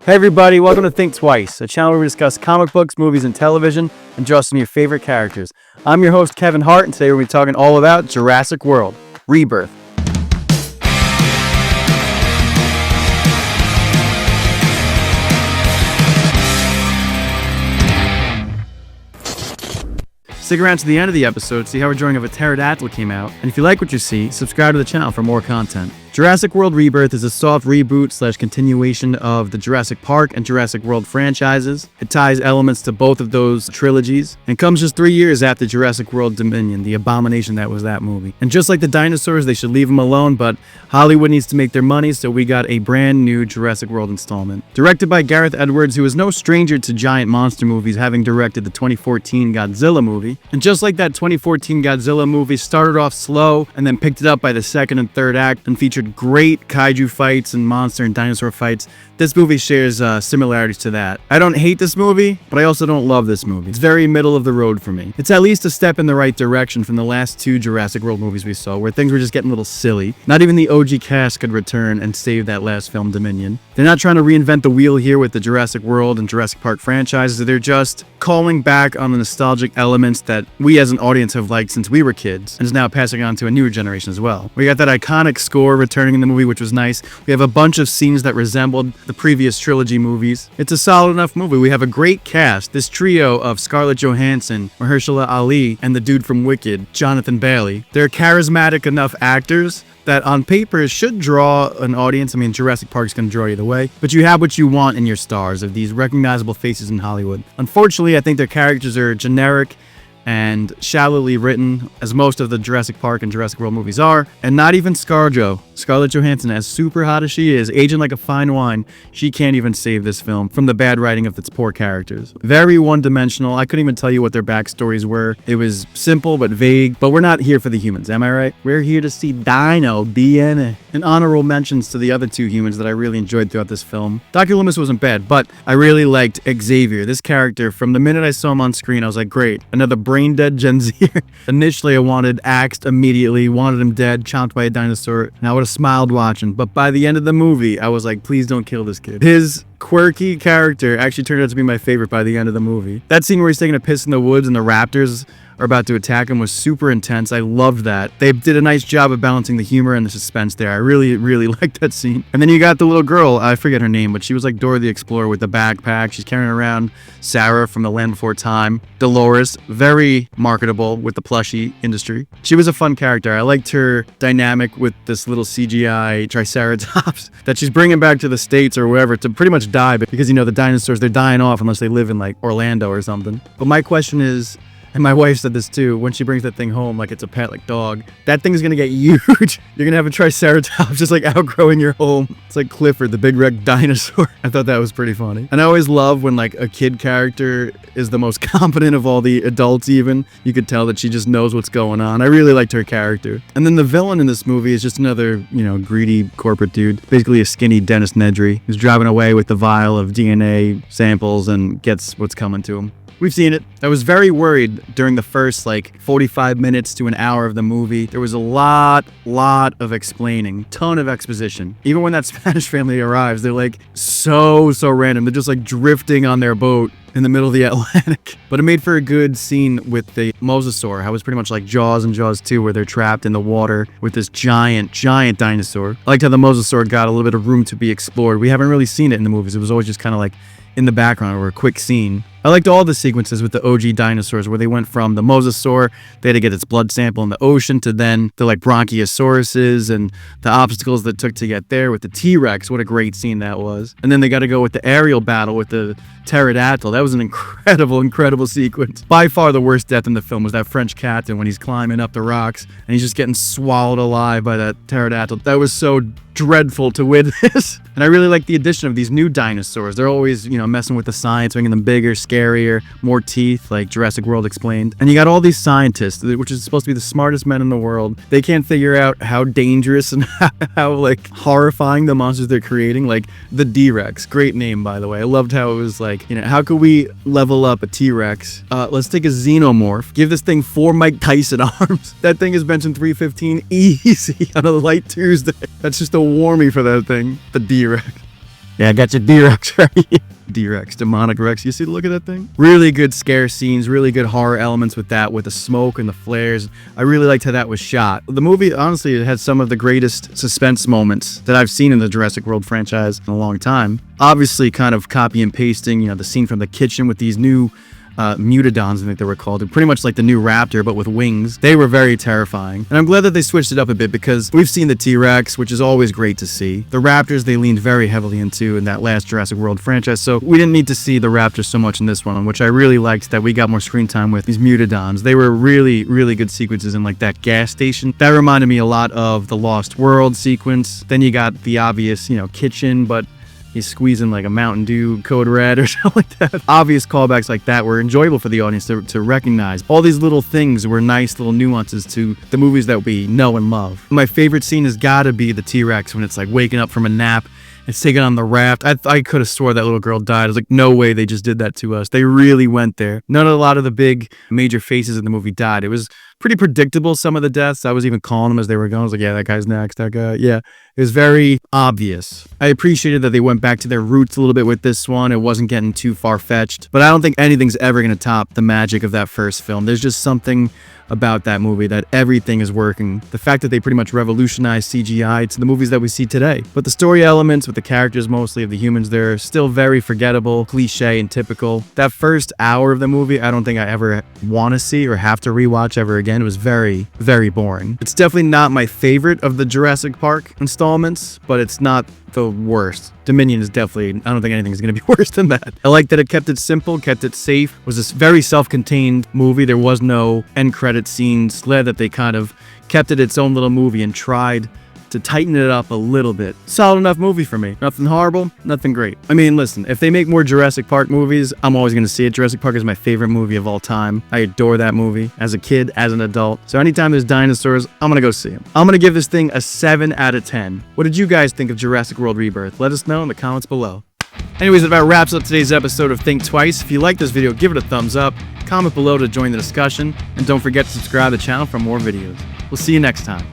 Hey everybody, welcome to Think Twice, a channel where we discuss comic books, movies, and television, and draw some of your favorite characters. I'm your host, Kevin Hart, and today we're going to be talking all about Jurassic World, Rebirth. Stick around to the end of the episode to see how a drawing of a pterodactyl came out, and if you like what you see, subscribe to the channel for more content. Jurassic World Rebirth is a soft reboot / continuation of the Jurassic Park and Jurassic World franchises. It ties elements to both of those trilogies and comes just 3 years after Jurassic World Dominion, the abomination that was that movie. And just like the dinosaurs, they should leave them alone, but Hollywood needs to make their money, so we got a brand new Jurassic World installment. Directed by Gareth Edwards, who is no stranger to giant monster movies, having directed the 2014 Godzilla movie. And just like that 2014 Godzilla movie started off slow and then picked it up by the second and third act and featured great kaiju fights and monster and dinosaur fights, this movie shares similarities to that. I don't hate this movie, but I also don't love this movie. It's very middle of the road for me. It's at least a step in the right direction from the last two Jurassic World movies we saw, where things were just getting a little silly. Not even the OG cast could return and save that last film, Dominion. They're not trying to reinvent the wheel here with the Jurassic World and Jurassic Park franchises. They're just calling back on the nostalgic elements that we as an audience have liked since we were kids, and is now passing on to a newer generation as well. We got that iconic score returning in the movie, which was nice. We have a bunch of scenes that resembled the previous trilogy movies. It's a solid enough movie. We have a great cast. This trio of Scarlett Johansson, Mahershala Ali, and the dude from Wicked, Jonathan Bailey. They're charismatic enough actors that on paper should draw an audience. I mean, Jurassic Park's going to draw either way, but you have what you want in your stars of these recognizable faces in Hollywood. Unfortunately, I think their characters are generic and shallowly written, as most of the Jurassic Park and Jurassic World movies are, and not even ScarJo. Scarlett Johansson, as super hot as she is, aging like a fine wine, she can't even save this film from the bad writing of its poor characters. Very one-dimensional. I couldn't even tell you what their backstories were. It was simple but vague, but we're not here for the humans, am I right? We're here to see Dino DNA. And honorable mentions to the other two humans that I really enjoyed throughout this film. Dr. Loomis wasn't bad, but I really liked Xavier. This character, from the minute I saw him on screen, I was like, great, another brain-dead Gen Zer. Initially, I wanted axed immediately, wanted him dead, chomped by a dinosaur, and I would have smiled watching. But by the end of the movie, I was like, please don't kill this kid. His quirky character actually turned out to be my favorite by the end of the movie. That scene where he's taking a piss in the woods and the raptors are about to attack him was super intense. I loved that. They did a nice job of balancing the humor and the suspense there. I really liked that scene. And then you got the little girl, I forget her name, but she was like Dora the Explorer with the backpack. She's carrying around Sarah from The Land Before Time. Dolores, very marketable with the plushie industry. She was a fun character. I liked her dynamic with this little CGI Triceratops that she's bringing back to the States or wherever to pretty much die, because, you know, the dinosaurs, they're dying off unless they live in like Orlando or something. But my question is, and my wife said this too, when she brings that thing home like it's a pet, like dog, that thing's gonna get huge. You're gonna have a Triceratops just like outgrowing your home. It's like Clifford, the big red dinosaur. I thought that was pretty funny. And I always love when like a kid character is the most confident of all the adults even. You could tell that she just knows what's going on. I really liked her character. And then the villain in this movie is just another, you know, greedy corporate dude. Basically a skinny Dennis Nedry who's driving away with the vial of DNA samples and gets what's coming to him. We've seen it. I was very worried during the first like 45 minutes to an hour of the movie. There was a lot of explaining, ton of exposition. Even when that Spanish family arrives, they're like so random. They're just like drifting on their boat in the middle of the Atlantic. But it made for a good scene with the mosasaur. How it was pretty much like Jaws and Jaws 2, where they're trapped in the water with this giant dinosaur. I liked how the mosasaur got a little bit of room to be explored. We haven't really seen it in the movies. It was always just kind of like in the background or a quick scene. I liked all the sequences with the OG dinosaurs where they went from the mosasaur, they had to get its blood sample in the ocean, to then the like bronchiosauruses and the obstacles that took to get there with the T-Rex. What a great scene that was. And then they got to go with the aerial battle with the pterodactyl. That was an incredible sequence. By far the worst death in the film was that French captain when he's climbing up the rocks and he's just getting swallowed alive by that pterodactyl. That was so dreadful to witness. And I really like the addition of these new dinosaurs. They're always, you know, messing with the science, making them bigger, scarier, more teeth, like Jurassic World explained. And you got all these scientists, which is supposed to be the smartest men in the world. They can't figure out how dangerous and how like horrifying the monsters they're creating. Like the D-Rex, great name by the way. I loved how it was like, you know, how could we level up a T-Rex? Let's take a xenomorph, give this thing 4 Mike Tyson arms. That thing is benching 315 easy on a light Tuesday. That's just a warmie for that thing, the D-Rex. Yeah, I got your D-Rex right. D-Rex, demonic Rex. You see the look of that thing? Really good scare scenes, really good horror elements with that, with the smoke and the flares. I really liked how that was shot. The movie, honestly, it had some of the greatest suspense moments that I've seen in the Jurassic World franchise in a long time. Obviously, kind of copy and pasting, the scene from the kitchen with these new Mutodons, I think they were called. Pretty much like the new raptor, but with wings. They were very terrifying. And I'm glad that they switched it up a bit because we've seen the T-Rex, which is always great to see. The raptors, they leaned very heavily into in that last Jurassic World franchise, so we didn't need to see the raptors so much in this one, which I really liked that we got more screen time with these Mutodons. They were really, really good sequences in like that gas station. That reminded me a lot of the Lost World sequence. Then you got the obvious, kitchen, but he's squeezing like a Mountain Dew Code Red or something like that. Obvious callbacks like that were enjoyable for the audience to recognize. All these little things were nice little nuances to the movies that we know and love. My favorite scene has got to be the T-Rex when it's like waking up from a nap. It's taken on the raft. I could have swore that little girl died. I was like, no way they just did that to us. They really went there. A lot of the big major faces in the movie died. It was pretty predictable, some of the deaths. I was even calling them as they were going. I was like, yeah, that guy's next. That guy. Yeah, it was very obvious. I appreciated that they went back to their roots a little bit with this one. It wasn't getting too far-fetched. But I don't think anything's ever going to top the magic of that first film. There's just something about that movie that everything is working. The fact that they pretty much revolutionized CGI to the movies that we see today. But the story elements with the characters mostly of the humans, they're still very forgettable, cliche, and typical. That first hour of the movie, I don't think I ever want to see or have to rewatch ever again. It was very, very boring. It's definitely not my favorite of the Jurassic Park installments, but it's not the worst. Dominion is definitely, I don't think anything is going to be worse than that. I like that it kept it simple, kept it safe. It was this very self-contained movie. There was no end credit scenes. Glad that they kind of kept it its own little movie and tried to tighten it up a little bit. Solid enough movie for me. Nothing horrible, nothing great. I mean, listen, if they make more Jurassic Park movies, I'm always going to see it. Jurassic Park is my favorite movie of all time. I adore that movie as a kid, as an adult. So anytime there's dinosaurs, I'm going to go see them. I'm going to give this thing a 7 out of 10. What did you guys think of Jurassic World Rebirth? Let us know in the comments below. Anyways, that about wraps up today's episode of Think Twice. If you like this video, give it a thumbs up, comment below to join the discussion, and don't forget to subscribe to the channel for more videos. We'll see you next time.